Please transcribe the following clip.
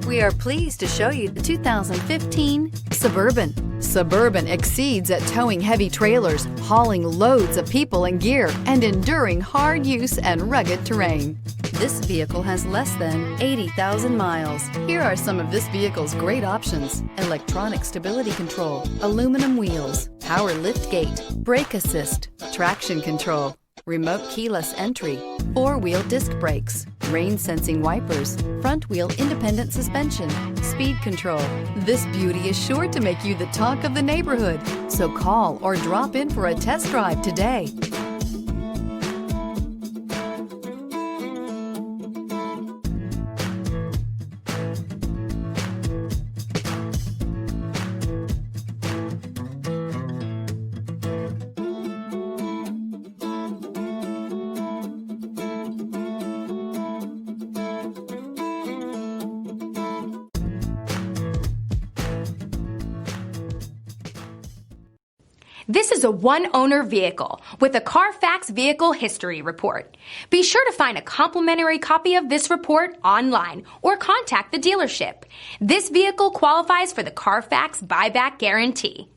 We are pleased to show you the 2015 Suburban. Suburban exceeds at towing heavy trailers, hauling loads of people and gear, and enduring hard use and rugged terrain. This vehicle has less than 80,000 miles. Here are some of this vehicle's great options: electronic stability control, aluminum wheels, power liftgate, brake assist, traction control, remote keyless entry, four-wheel disc brakes, rain-sensing wipers, front-wheel independent suspension, speed control. This beauty is sure to make you the talk of the neighborhood. So call or drop in for a test drive today. This is a one-owner vehicle with a CARFAX Vehicle History Report. Be sure to find a complimentary copy of this report online or contact the dealership. This vehicle qualifies for the CARFAX Buyback Guarantee.